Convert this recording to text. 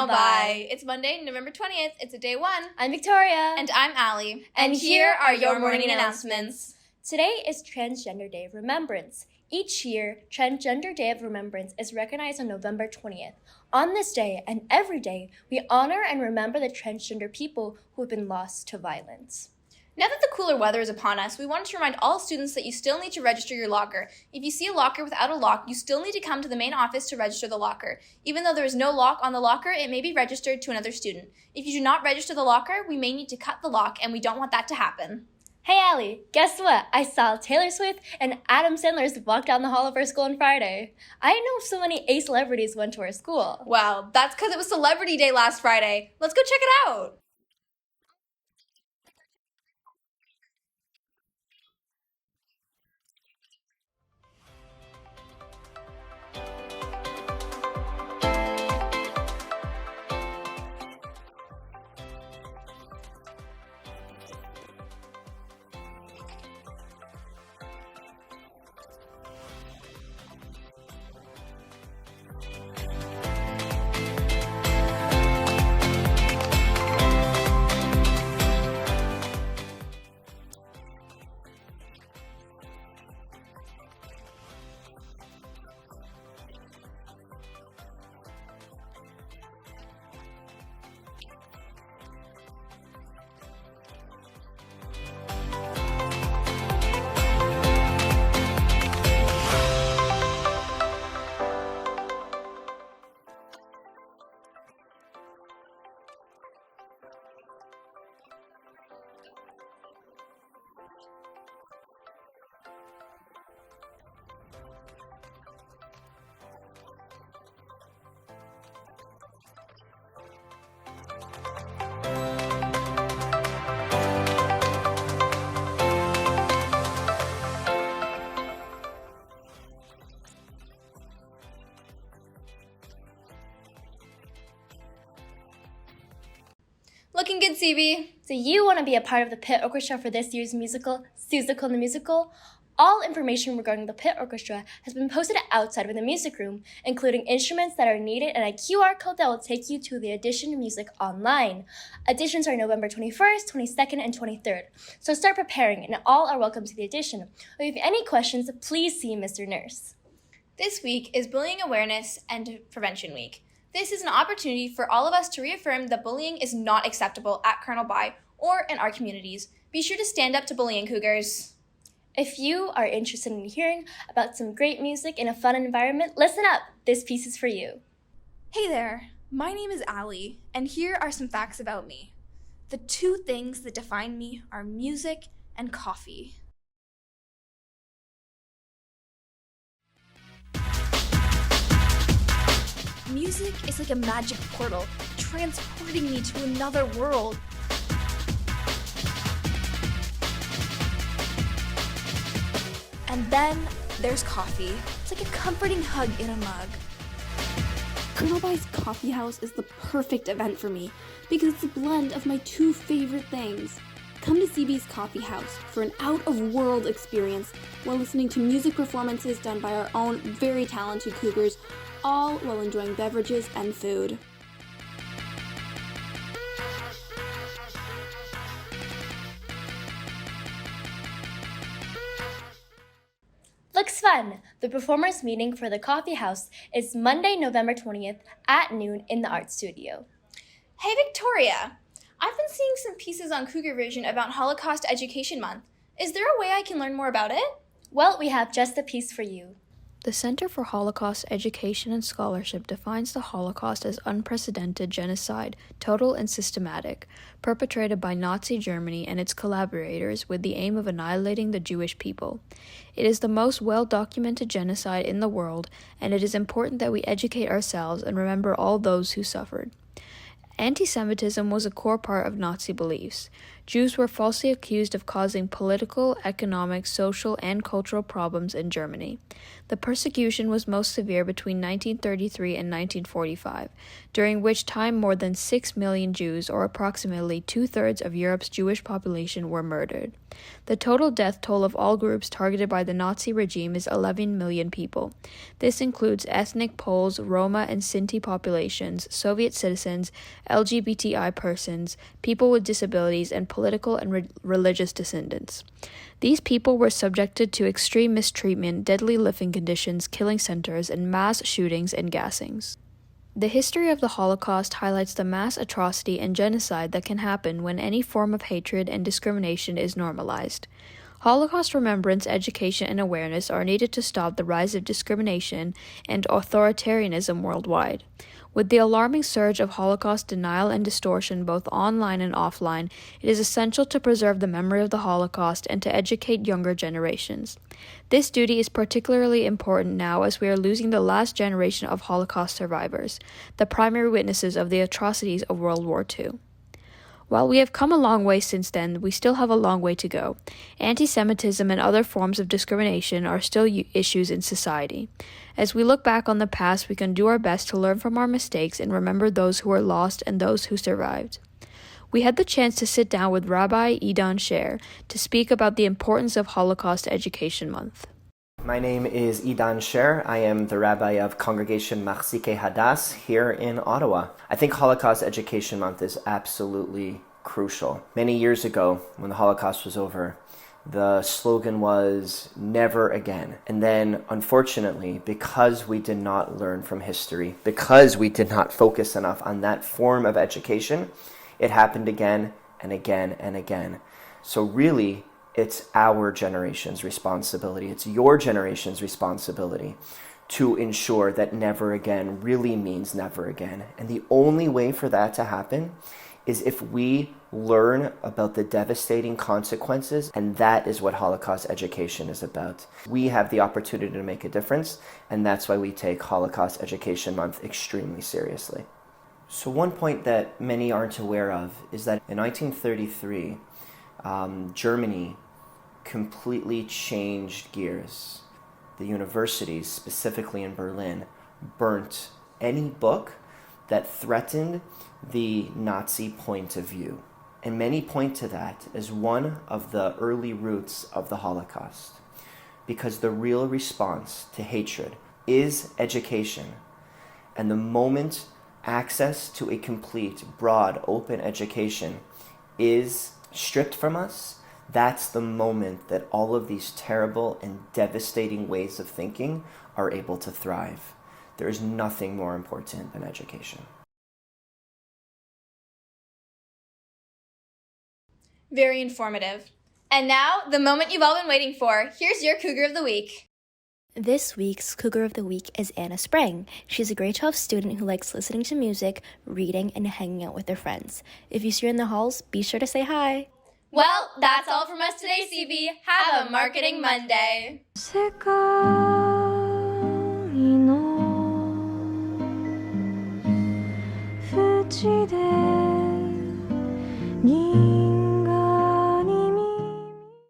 Bye. It's Monday, November 20th. It's a day one. I'm Victoria. And I'm Allie. And here are your morning announcements. Today is Transgender Day of Remembrance. Each year, Transgender Day of Remembrance is recognized on November 20th. On this day and every day, we honor and remember the transgender people who have been lost to violence. Now that the cooler weather is upon us, we wanted to remind all students that you still need to register your locker. If you see a locker without a lock, you still need to come to the main office to register the locker. Even though there is no lock on the locker, it may be registered to another student. If you do not register the locker, we may need to cut the lock, and we don't want that to happen. Hey Allie, guess what? I saw Taylor Swift and Adam Sandler walk down the hall of our school on Friday. I know so many A celebrities went to our school. Wow, that's because it was Celebrity Day last Friday. Let's go check it out. Looking good, CB. So you want to be a part of the Pit Orchestra for this year's musical, Seussical the Musical? All information regarding the Pit Orchestra has been posted outside of the music room, including instruments that are needed and a QR code that will take you to the audition music online. Auditions are November 21st, 22nd, and 23rd, so start preparing and all are welcome to the audition. If you have any questions, please see Mr. Nurse. This week is Bullying Awareness and Prevention Week. This is an opportunity for all of us to reaffirm that bullying is not acceptable at Colonel By or in our communities. Be sure to stand up to bullying, Cougars. If you are interested in hearing about some great music in a fun environment, listen up. This piece is for you. Hey there, my name is Allie, and here are some facts about me. The two things that define me are music and coffee. Music is like a magic portal, transporting me to another world. And then there's coffee. It's like a comforting hug in a mug. Colonel By's Coffee House is the perfect event for me because it's a blend of my two favorite things. Come to CB's Coffee House for an out-of-world experience while listening to music performances done by our own very talented Cougars, all while enjoying beverages and food. Looks fun! The performers meeting for the Coffee House is Monday, November 20th at noon in the Art Studio. Hey Victoria, I've been seeing some pieces on Cougar Vision about Holocaust Education Month. Is there a way I can learn more about it? Well, we have just a piece for you. The Center for Holocaust Education and Scholarship defines the Holocaust as unprecedented genocide, total and systematic, perpetrated by Nazi Germany and its collaborators with the aim of annihilating the Jewish people. It is the most well-documented genocide in the world, and it is important that we educate ourselves and remember all those who suffered. Anti-Semitism was a core part of Nazi beliefs. Jews were falsely accused of causing political, economic, social, and cultural problems in Germany. The persecution was most severe between 1933 and 1945, during which time more than 6 million Jews, or approximately two-thirds of Europe's Jewish population, were murdered. The total death toll of all groups targeted by the Nazi regime is 11 million people. This includes ethnic Poles, Roma and Sinti populations, Soviet citizens, LGBTI persons, people with disabilities, and political and religious dissidents. These people were subjected to extreme mistreatment, deadly living conditions, killing centers, and mass shootings and gassings. The history of the Holocaust highlights the mass atrocity and genocide that can happen when any form of hatred and discrimination is normalized. Holocaust remembrance, education, and awareness are needed to stop the rise of discrimination and authoritarianism worldwide. With the alarming surge of Holocaust denial and distortion both online and offline, it is essential to preserve the memory of the Holocaust and to educate younger generations. This duty is particularly important now as we are losing the last generation of Holocaust survivors, the primary witnesses of the atrocities of World War II. While we have come a long way since then, we still have a long way to go. Anti-Semitism and other forms of discrimination are still issues in society. As we look back on the past, we can do our best to learn from our mistakes and remember those who were lost and those who survived. We had the chance to sit down with Rabbi Idan Sher to speak about the importance of Holocaust Education Month. My name is Idan Sher. I am the rabbi of Congregation Machzikei Hadass here in Ottawa. I think Holocaust Education Month is absolutely crucial. Many years ago, when the Holocaust was over, the slogan was never again. And then, unfortunately, because we did not learn from history, because we did not focus enough on that form of education, it happened again and again and again. So really, it's our generation's responsibility. It's your generation's responsibility to ensure that never again really means never again. And the only way for that to happen is if we learn about the devastating consequences, and that is what Holocaust education is about. We have the opportunity to make a difference, and that's why we take Holocaust Education Month extremely seriously. So one point that many aren't aware of is that in 1933, Germany completely changed gears. The universities, specifically in Berlin, burnt any book that threatened the Nazi point of view. And many point to that as one of the early roots of the Holocaust. Because the real response to hatred is education. And the moment access to a complete, broad, open education is stripped from us, that's the moment that all of these terrible and devastating ways of thinking are able to thrive. There is nothing more important than education. Very informative. And now, the moment you've all been waiting for. Here's your Cougar of the Week. This week's Cougar of the Week is Anna Sprang. She's a grade 12 student who likes listening to music, reading, and hanging out with her friends. If you see her in the halls, be sure to say hi. Well, that's all from us today, CB. Have a Marketing Monday.